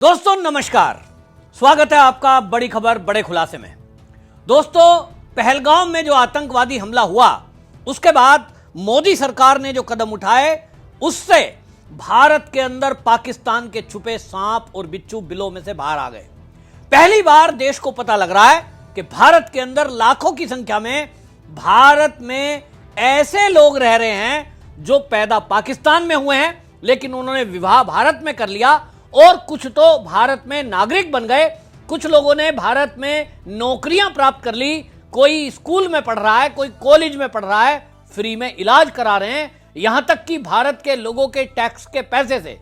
दोस्तों नमस्कार, स्वागत है आपका बड़ी खबर बड़े खुलासे में। दोस्तों, पहलगाम में जो आतंकवादी हमला हुआ उसके बाद मोदी सरकार ने जो कदम उठाए उससे भारत के अंदर पाकिस्तान के छुपे सांप और बिच्छू बिलों में से बाहर आ गए। पहली बार देश को पता लग रहा है कि भारत के अंदर लाखों की संख्या में भारत में ऐसे लोग रह रहे हैं जो पैदा पाकिस्तान में हुए हैं लेकिन उन्होंने विवाह भारत में कर लिया, और कुछ तो भारत में नागरिक बन गए, कुछ लोगों ने भारत में नौकरियां प्राप्त कर ली, कोई स्कूल में पढ़ रहा है, कोई कॉलेज में पढ़ रहा है, फ्री में इलाज करा रहे हैं, यहां तक कि भारत के लोगों के टैक्स के पैसे से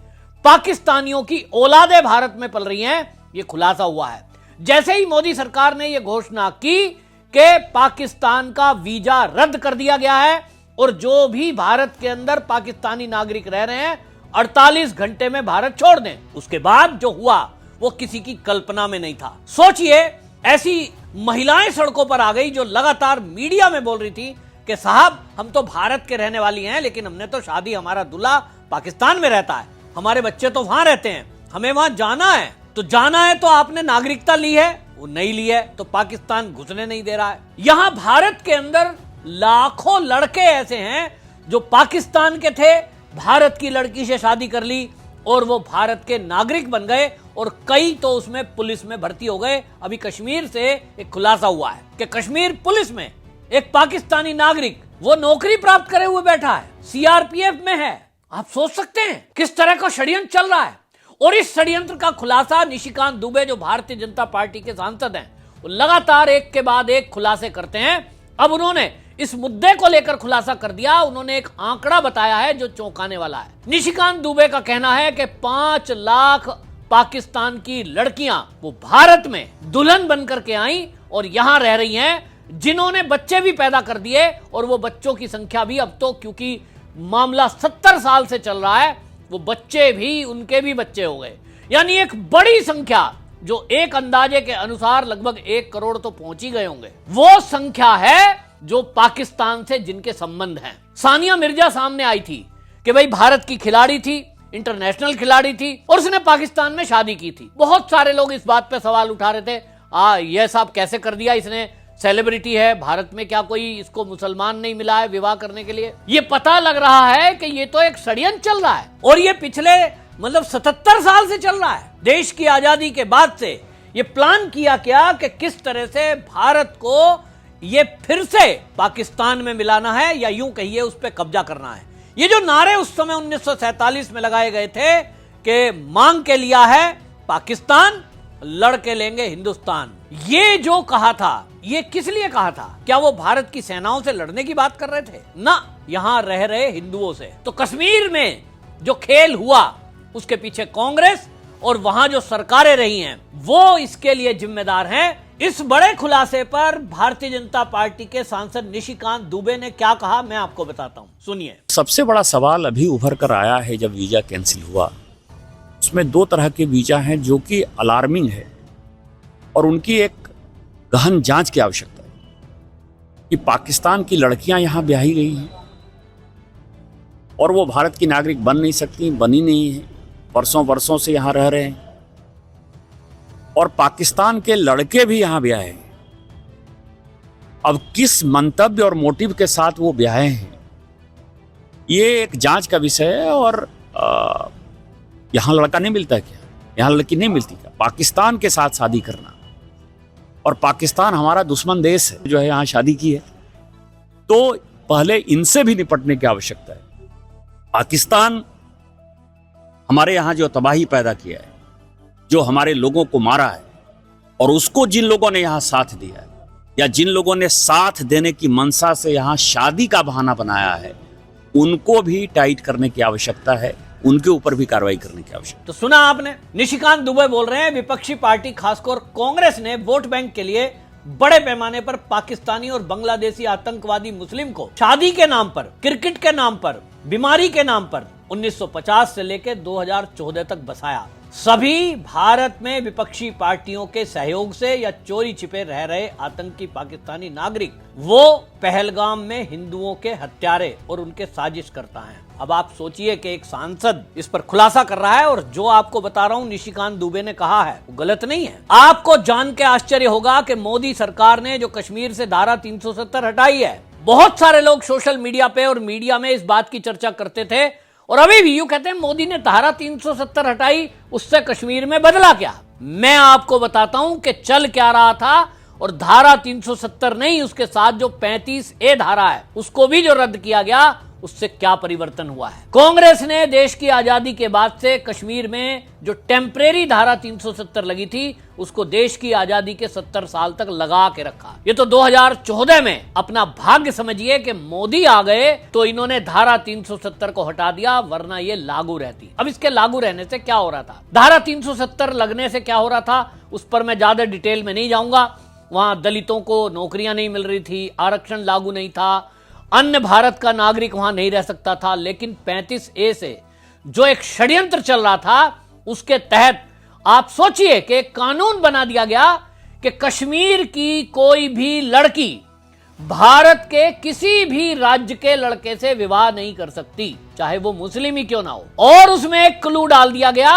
पाकिस्तानियों की औलादें भारत में पल रही हैं। यह खुलासा हुआ है जैसे ही मोदी सरकार ने यह घोषणा की कि पाकिस्तान का वीजा रद्द कर दिया गया है और जो भी भारत के अंदर पाकिस्तानी नागरिक रह रहे हैं 48 घंटे में भारत छोड़ दें। उसके बाद जो हुआ वो किसी की कल्पना में नहीं था। सोचिए, ऐसी महिलाएं सड़कों पर आ गई जो लगातार मीडिया में बोल रही थी कि साहब हम तो भारत के रहने वाली हैं लेकिन हमने तो शादी, हमारा दूल्हा पाकिस्तान में रहता है, हमारे बच्चे तो वहां रहते हैं, हमें वहां जाना है। तो जाना है तो आपने नागरिकता ली है, वो नहीं ली है तो पाकिस्तान घुसने नहीं दे रहा है। यहां भारत के अंदर लाखों लड़के ऐसे हैं जो पाकिस्तान के थे, भारत की लड़की से शादी कर ली और वो भारत के नागरिक बन गए, और कई तो उसमें पुलिस में भर्ती हो गए। अभी कश्मीर से एक खुलासा हुआ है कि कश्मीर पुलिस में एक पाकिस्तानी नागरिक वो नौकरी प्राप्त करे हुए बैठा है, सीआरपीएफ में है। आप सोच सकते हैं किस तरह का षड्यंत्र चल रहा है। और इस षड्यंत्र का खुलासा निशिकांत दुबे जो भारतीय जनता पार्टी के सांसद हैं वो लगातार एक के बाद एक खुलासे करते हैं। अब उन्होंने इस मुद्दे को लेकर खुलासा कर दिया। उन्होंने एक आंकड़ा बताया है जो चौंकाने वाला है। निशिकांत दुबे का कहना है कि 5 लाख पाकिस्तान की लड़कियां वो भारत में दुल्हन बनकर के आई और यहां रह रही हैं, जिन्होंने बच्चे भी पैदा कर दिए, और वो बच्चों की संख्या भी अब तो, क्योंकि मामला 70 साल से चल रहा है, वो बच्चे भी, उनके भी बच्चे हो गए। यानी एक बड़ी संख्या जो एक अंदाजे के अनुसार लगभग 1 करोड़ तो पहुंच ही गए होंगे, वो संख्या है जो पाकिस्तान से जिनके संबंध हैं। सानिया मिर्जा सामने आई थी कि भाई भारत की खिलाड़ी थी, इंटरनेशनल खिलाड़ी थी, और उसने पाकिस्तान में शादी की थी। बहुत सारे लोग इस बात पे सवाल उठा रहे थे, यह साहब कैसे कर दिया इसने, सेलिब्रिटी है, भारत में क्या कोई इसको मुसलमान नहीं मिला है विवाह करने के लिए। ये पता लग रहा है कि ये तो एक षड्यंत्र चल रहा है, और ये पिछले 77 साल से चल रहा है। देश की आजादी के बाद से ये प्लान किया गया कि किस तरह से भारत को ये फिर से पाकिस्तान में मिलाना है, या यूं कहिए उस पर कब्जा करना है। ये जो नारे उस समय 1947 में लगाए गए थे कि मांग के लिया है पाकिस्तान, लड़के लेंगे हिंदुस्तान, ये जो कहा था, ये किस लिए कहा था? क्या वो भारत की सेनाओं से लड़ने की बात कर रहे थे? ना, यहां रह रहे हिंदुओं से। तो कश्मीर में जो खेल हुआ उसके पीछे कांग्रेस और वहां जो सरकारें रही हैं वो इसके लिए जिम्मेदार हैं। इस बड़े खुलासे पर भारतीय जनता पार्टी के सांसद निशिकांत दुबे ने क्या कहा, मैं आपको बताता हूं, सुनिए। सबसे बड़ा सवाल अभी उभर कर आया है जब वीजा कैंसिल हुआ, उसमें 2 तरह के वीजा हैं जो कि अलार्मिंग है और उनकी एक गहन जांच की आवश्यकता है कि पाकिस्तान की लड़कियां यहां ब्याही गई हैं और वो भारत की नागरिक बन नहीं सकती, बनी नहीं है, वर्षों से यहां रह रहे हैं, और पाकिस्तान के लड़के भी यहां ब्याहे हैं। अब किस मंतव्य और मोटिव के साथ वो ब्याहे हैं ये एक जांच का विषय है। और यहां लड़का नहीं मिलता क्या, यहां लड़की नहीं मिलती क्या? पाकिस्तान के साथ शादी करना, और पाकिस्तान हमारा दुश्मन देश है जो है यहां शादी की है, तो पहले इनसे भी निपटने की आवश्यकता है। पाकिस्तान हमारे यहां जो तबाही पैदा किया है, जो हमारे लोगों को मारा है, और उसको जिन लोगों ने यहां साथ दिया है या जिन लोगों ने साथ देने की मंशा से यहां शादी का बहाना बनाया है, उनको भी टाइट करने की आवश्यकता है, उनके ऊपर भी कार्रवाई करने की आवश्यकता। तो सुना आपने, निशिकांत दुबे बोल रहे हैं विपक्षी पार्टी खासकर कांग्रेस ने वोट बैंक के लिए बड़े पैमाने पर पाकिस्तानी और बांग्लादेशी आतंकवादी मुस्लिम को शादी के नाम पर, क्रिकेट के नाम पर, बीमारी के नाम पर 1950 से लेकर 2014 तक बसाया। सभी भारत में विपक्षी पार्टियों के सहयोग से या चोरी छिपे रह रहे आतंकी पाकिस्तानी नागरिक वो पहलगाम में हिंदुओं के हत्यारे और उनके साजिश करता है। अब आप सोचिए कि एक सांसद इस पर खुलासा कर रहा है और जो आपको बता रहा हूं निशिकांत दुबे ने कहा है वो गलत नहीं है। आपको जान के आश्चर्य होगा कि मोदी सरकार ने जो कश्मीर से धारा 370 हटाई है, बहुत सारे लोग सोशल मीडिया पे और मीडिया में इस बात की चर्चा करते थे और अभी भी यूं कहते हैं मोदी ने धारा 370 हटाई, उससे कश्मीर में बदला क्या। मैं आपको बताता हूं कि चल क्या रहा था और धारा 370 नहीं, उसके साथ जो 35A धारा है उसको भी जो रद्द किया गया, उससे क्या परिवर्तन हुआ है। कांग्रेस ने देश की आजादी के बाद से कश्मीर में जो टेम्परेरी धारा 370 लगी थी उसको देश की आजादी के 70 साल तक लगा के रखा। ये तो 2014 में अपना भाग्य समझिए कि मोदी आ गए तो इन्होंने धारा 370 को हटा दिया, वरना ये लागू रहती। अब इसके लागू रहने से क्या हो रहा था, धारा 370 लगने से क्या हो रहा था, उस पर मैं ज्यादा डिटेल में नहीं जाऊंगा। वहां दलितों को नौकरियां नहीं मिल रही थी, आरक्षण लागू नहीं था, अन्य भारत का नागरिक वहां नहीं रह सकता था। लेकिन 35A से जो एक षड्यंत्र चल रहा था उसके तहत आप सोचिए कि एक कानून बना दिया गया कि कश्मीर की कोई भी लड़की भारत के किसी भी राज्य के लड़के से विवाह नहीं कर सकती, चाहे वो मुस्लिम ही क्यों ना हो। और उसमें एक क्लू डाल दिया गया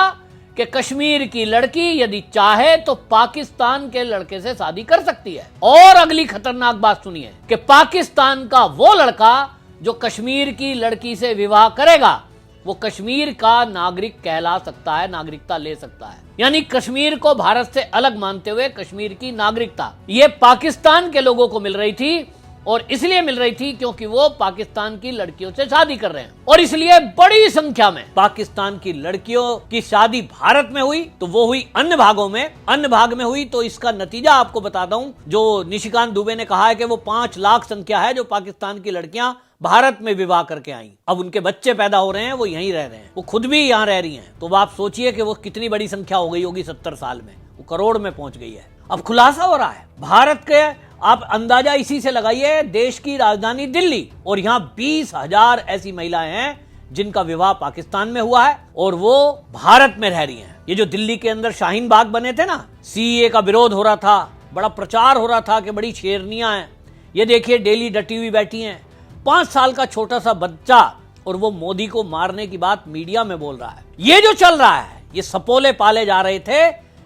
कि कश्मीर की लड़की यदि चाहे तो पाकिस्तान के लड़के से शादी कर सकती है। और अगली खतरनाक बात सुनिए कि पाकिस्तान का वो लड़का जो कश्मीर की लड़की से विवाह करेगा वो कश्मीर का नागरिक कहला सकता है, नागरिकता ले सकता है। यानी कश्मीर को भारत से अलग मानते हुए कश्मीर की नागरिकता ये पाकिस्तान के लोगों को मिल रही थी और इसलिए मिल रही थी क्योंकि वो पाकिस्तान की लड़कियों से शादी कर रहे हैं। और इसलिए बड़ी संख्या में पाकिस्तान की लड़कियों की शादी भारत में हुई तो वो हुई अन्य भागों में, अन्य भाग में हुई तो इसका नतीजा आपको बताता हूं। जो निशिकांत दुबे ने कहा है कि वो 5 लाख संख्या है जो पाकिस्तान की लड़कियां भारत में विवाह करके आई, अब उनके बच्चे पैदा हो रहे हैं, वो यहीं रह रहे हैं, वो खुद भी यहाँ रह रही हैं। तो आप सोचिए कि वो कितनी बड़ी संख्या हो गई होगी 70 साल में, वो करोड़ में पहुंच गई है। अब खुलासा हो रहा है भारत के, आप अंदाजा इसी से लगाइए, देश की राजधानी दिल्ली और यहाँ 20,000 ऐसी महिलाएं हैं जिनका विवाह पाकिस्तान में हुआ है और वो भारत में रह रही हैं। ये जो दिल्ली के अंदर शाहीन बाग बने थे ना, CAA का विरोध हो रहा था, बड़ा प्रचार हो रहा था कि बड़ी शेरनियां हैं। ये देखिए डेली डटी हुई बैठी हैं, 5 साल का छोटा सा बच्चा और वो मोदी को मारने की बात मीडिया में बोल रहा है। ये जो चल रहा है ये सपोले पाले जा रहे थे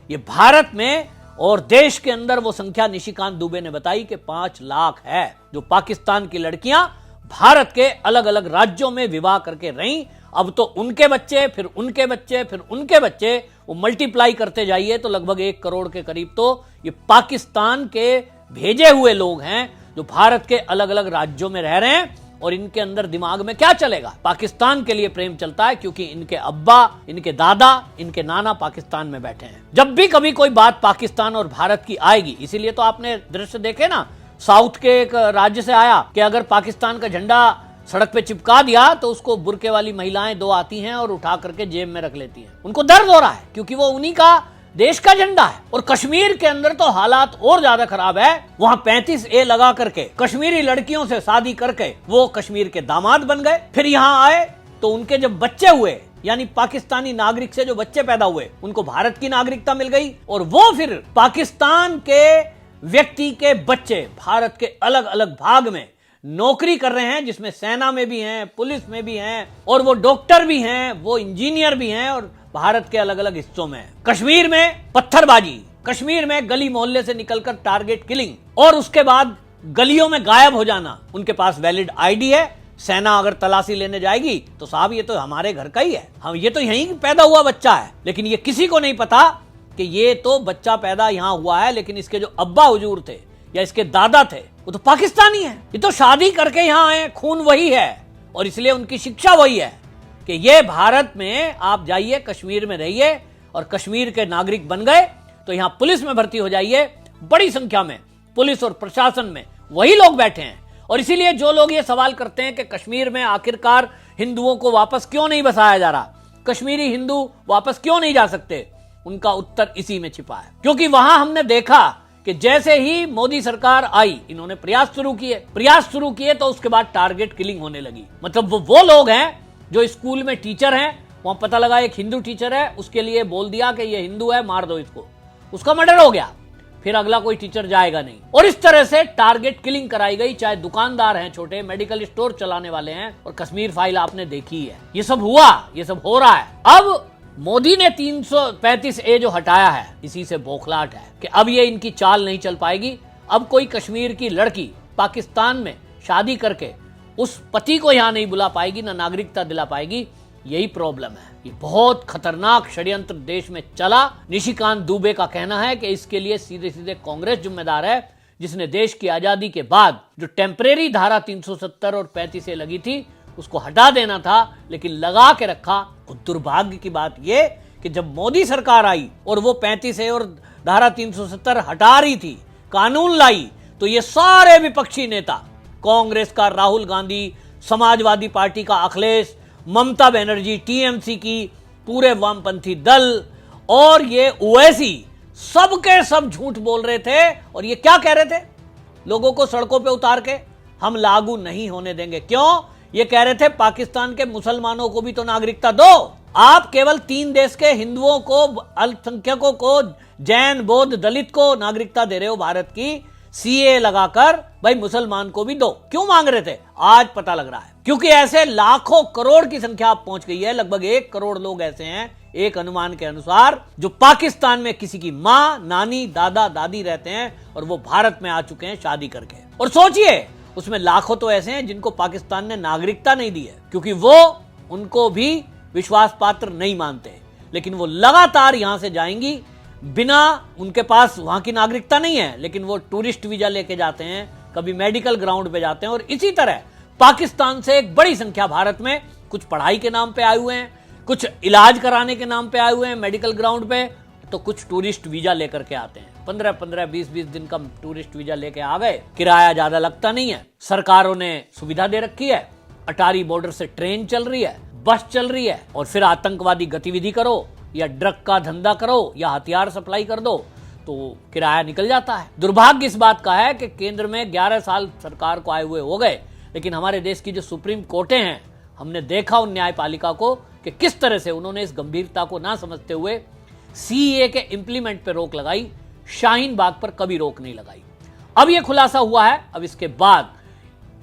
ये भारत में, और देश के अंदर वो संख्या निशिकांत दुबे ने बताई कि 5 लाख है जो पाकिस्तान की लड़कियां भारत के अलग अलग राज्यों में विवाह करके रहीं। अब तो उनके बच्चे, फिर उनके बच्चे, फिर उनके बच्चे, वो मल्टीप्लाई करते जाइए तो लगभग 1 करोड़ के करीब तो ये पाकिस्तान के भेजे हुए लोग हैं जो भारत के अलग अलग राज्यों में रह रहे हैं। और इनके अंदर दिमाग में क्या चलेगा, पाकिस्तान के लिए प्रेम चलता है क्योंकि इनके अब्बा, इनके दादा, इनके नाना पाकिस्तान में बैठे हैं। जब भी कभी कोई बात पाकिस्तान और भारत की आएगी, इसीलिए तो आपने दृश्य देखे ना, साउथ के एक राज्य से आया कि अगर पाकिस्तान का झंडा सड़क पे चिपका दिया तो उसको बुर्के वाली महिलाएं 2 आती हैं और उठा करके जेब में रख लेती हैं। उनको दर्द हो रहा है क्योंकि वो उन्हीं का देश का झंडा है। और कश्मीर के अंदर तो हालात और ज्यादा खराब है, वहां 35A लगा करके कश्मीरी लड़कियों से शादी करके वो कश्मीर के दामाद बन गए। फिर यहाँ आए तो उनके जब बच्चे हुए, यानी पाकिस्तानी नागरिक से जो बच्चे पैदा हुए, उनको भारत की नागरिकता मिल गई और वो फिर पाकिस्तान के व्यक्ति के बच्चे भारत के अलग अलग भाग में नौकरी कर रहे हैं, जिसमें सेना में भी हैं, पुलिस में भी हैं, और वो डॉक्टर भी हैं, वो इंजीनियर भी हैं, और भारत के अलग अलग हिस्सों में। कश्मीर में पत्थरबाजी, कश्मीर में गली मोहल्ले से निकलकर टारगेट किलिंग, और उसके बाद गलियों में गायब हो जाना। उनके पास वैलिड ID है, सेना अगर तलाशी लेने जाएगी तो साहब ये तो हमारे घर का ही है, हम ये तो यहीं पैदा हुआ बच्चा है। लेकिन ये किसी को नहीं पता कि ये तो बच्चा पैदा यहां हुआ है, लेकिन इसके जो अब्बा हुजूर थे या इसके दादा थे वो तो पाकिस्तानी है। ये तो शादी करके यहां आए, खून वही है और इसलिए उनकी शिक्षा वही है कि ये भारत में आप जाइए, कश्मीर में रहिए और कश्मीर के नागरिक बन गए तो यहां पुलिस में भर्ती हो जाइए। बड़ी संख्या में पुलिस और प्रशासन में वही लोग बैठे हैं। और इसीलिए जो लोग ये सवाल करते हैं कि कश्मीर में आखिरकार हिंदुओं को वापस क्यों नहीं बसाया जा रहा, कश्मीरी हिंदू वापस क्यों नहीं जा सकते, उनका उत्तर इसी में छिपा है। क्योंकि वहां हमने देखा कि जैसे ही मोदी सरकार आई, इन्होंने प्रयास शुरू किए तो उसके बाद टारगेट किलिंग होने लगी। मतलब वो लोग हैं जो स्कूल में टीचर हैं, वहां पता लगा एक हिंदू टीचर है, उसके लिए बोल दिया कि ये हिंदू है, मार दो इसको, उसका मर्डर हो गया, फिर अगला कोई टीचर जाएगा नहीं। और इस तरह से टारगेट किलिंग कराई गई, चाहे दुकानदार हैं छोटे, मेडिकल स्टोर चलाने वाले हैं, और कश्मीर फाइल आपने देखी है। ये सब हुआ, ये सब हो रहा है। अब मोदी ने 335A जो हटाया है, इसी से बौखलाहट है कि अब ये इनकी चाल नहीं चल पाएगी। अब कोई कश्मीर की लड़की पाकिस्तान में शादी करके उस पति को यहां नहीं बुला पाएगी, ना नागरिकता दिला पाएगी। यही प्रॉब्लम है। ये बहुत खतरनाक षड्यंत्र देश में चला। निशिकांत दुबे का कहना है कि इसके लिए सीधे सीधे कांग्रेस जिम्मेदार है, जिसने देश की आजादी के बाद जो टेम्परेरी धारा 370 और 35A लगी थी उसको हटा देना था, लेकिन लगा के रखा। और दुर्भाग्य की बात यह कि जब मोदी सरकार आई और वो 35A और धारा 370 हटा रही थी, कानून लाई, तो ये सारे विपक्षी नेता, कांग्रेस का राहुल गांधी, समाजवादी पार्टी का अखिलेश, ममता बनर्जी, टीएमसी की पूरे वामपंथी दल और ये ओवैसी, सबके सब झूठ बोल रहे थे। और ये क्या कह रहे थे लोगों को सड़कों पे उतार के, हम लागू नहीं होने देंगे। क्यों? ये कह रहे थे पाकिस्तान के मुसलमानों को भी तो नागरिकता दो। आप केवल 3 देश के हिंदुओं को, अल्पसंख्यकों को, जैन, बौद्ध, दलित को नागरिकता दे रहे हो भारत की, सीए लगाकर, भाई मुसलमान को भी दो। क्यों मांग रहे थे? आज पता लग रहा है। क्योंकि ऐसे लाखों करोड़ की संख्या अब पहुंच गई है, लगभग 1 करोड़ लोग ऐसे हैं एक अनुमान के अनुसार, जो पाकिस्तान में किसी की मां, नानी, दादा, दादी रहते हैं और वो भारत में आ चुके हैं शादी करके। और सोचिए, उसमें लाखों तो ऐसे हैं जिनको पाकिस्तान ने नागरिकता नहीं दी है, क्योंकि वो उनको भी विश्वास पात्र नहीं मानते। लेकिन वो लगातार यहां से जाएंगी बिना, उनके पास वहां की नागरिकता नहीं है, लेकिन वो टूरिस्ट वीजा लेके जाते हैं, कभी मेडिकल ग्राउंड पे जाते हैं। और इसी तरह पाकिस्तान से एक बड़ी संख्या भारत में कुछ पढ़ाई के नाम पे आए हुए हैं, कुछ इलाज कराने के नाम पे आए हुए हैं मेडिकल ग्राउंड पे, तो कुछ टूरिस्ट वीजा लेकर के आते हैं। 15-15, 20-20 दिन का टूरिस्ट वीजा लेके आ गए, किराया ज्यादा लगता नहीं है, सरकारों ने सुविधा दे रखी है, अटारी बॉर्डर से ट्रेन चल रही है, बस चल रही है, और फिर आतंकवादी गतिविधि करो या ड्रग का धंधा करो या हथियार सप्लाई कर दो तो किराया निकल जाता है। दुर्भाग्य इस बात का है कि केंद्र में 11 साल सरकार को आए हुए हो गए, लेकिन हमारे देश की जो सुप्रीम कोर्टें हैं, हमने देखा उन न्यायपालिका को कि किस तरह से उन्होंने इस गंभीरता को ना समझते हुए सीए के इंप्लीमेंट पे रोक लगाई, शाहीन बाग पर कभी रोक नहीं लगाई। अब यह खुलासा हुआ है। अब इसके बाद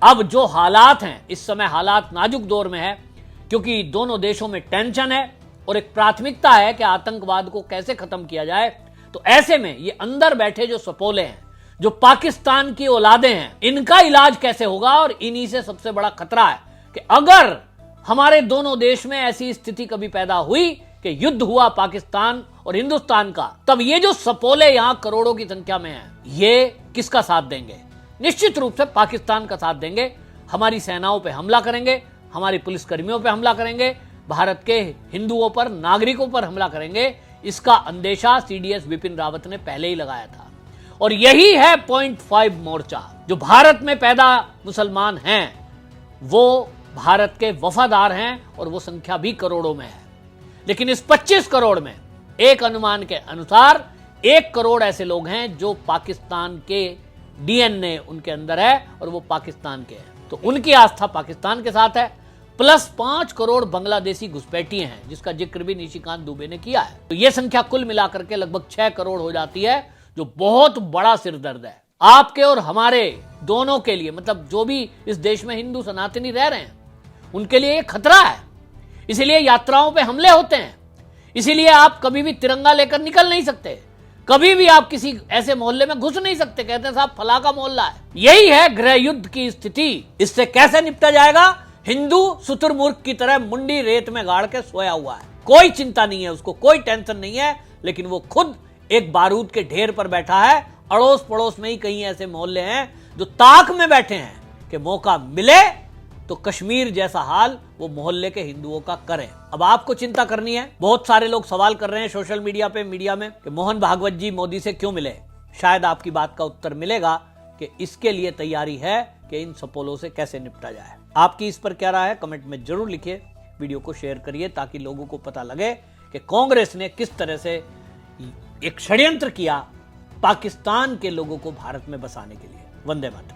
अब जो हालात हैं, इस समय हालात नाजुक दौर में है, क्योंकि दोनों देशों में टेंशन है और एक प्राथमिकता है कि आतंकवाद को कैसे खत्म किया जाए। तो ऐसे में ये अंदर बैठे जो सपोले हैं, जो पाकिस्तान की औलादें हैं, इनका इलाज कैसे होगा। और इन्हीं से सबसे बड़ा खतरा है कि अगर हमारे दोनों देश में ऐसी स्थिति कभी पैदा हुई कि युद्ध हुआ पाकिस्तान और हिंदुस्तान का, तब ये जो सपोले यहां करोड़ों की संख्या में हैं, ये किसका साथ देंगे? निश्चित रूप से पाकिस्तान का साथ देंगे। हमारी सेनाओं पर हमला करेंगे, हमारी पुलिसकर्मियों पर हमला करेंगे, भारत के हिंदुओं पर, नागरिकों पर हमला करेंगे। इसका अंदेशा सीडीएस बिपिन रावत ने पहले ही लगाया था। और यही है 0.5 मोर्चा। जो भारत में पैदा मुसलमान हैं, वो भारत के वफादार हैं और वो संख्या भी करोड़ों में है। लेकिन इस 25 करोड़ में एक अनुमान के अनुसार 1 करोड़ ऐसे लोग हैं जो पाकिस्तान के डीएनए उनके अंदर है और वो पाकिस्तान के हैं, तो उनकी आस्था पाकिस्तान के साथ है। प्लस 5 करोड़ बांग्लादेशी घुसपैठिए हैं, जिसका जिक्र भी निशिकांत दुबे ने किया है। तो यह संख्या कुल मिलाकर के लगभग 6 करोड़ हो जाती है, जो बहुत बड़ा सिरदर्द है आपके और हमारे दोनों के लिए। मतलब जो भी इस देश में हिंदू सनातनी रह रहे हैं, उनके लिए यह खतरा है। इसीलिए यात्राओं पे हमले होते हैं, इसीलिए आप कभी भी तिरंगा लेकर निकल नहीं सकते, कभी भी आप किसी ऐसे मोहल्ले में घुस नहीं सकते, कहते हैं साहब फला का मोहल्ला है। यही है गृह युद्ध की स्थिति। इससे कैसे निपटा जाएगा? हिंदू शुतुरमुर्ग की तरह मुंडी रेत में गाड़ के सोया हुआ है, कोई चिंता नहीं है उसको, कोई टेंशन नहीं है, लेकिन वो खुद एक बारूद के ढेर पर बैठा है। अड़ोस पड़ोस में ही कहीं ऐसे मोहल्ले हैं जो ताक में बैठे हैं कि मौका मिले तो कश्मीर जैसा हाल वो मोहल्ले के हिंदुओं का करें। अब आपको चिंता करनी है। बहुत सारे लोग सवाल कर रहे हैं सोशल मीडिया पे, मीडिया में, कि मोहन भागवत जी मोदी से क्यों मिले। शायद आपकी बात का उत्तर मिलेगा कि इसके लिए तैयारी है कि इन सपोलों से कैसे निपटा जाए। आपकी इस पर क्या राय है? कमेंट में जरूर लिखिए, वीडियो को शेयर करिए ताकि लोगों को पता लगे कि कांग्रेस ने किस तरह से एक षड्यंत्र किया पाकिस्तान के लोगों को भारत में बसाने के लिए। वंदे मातरम।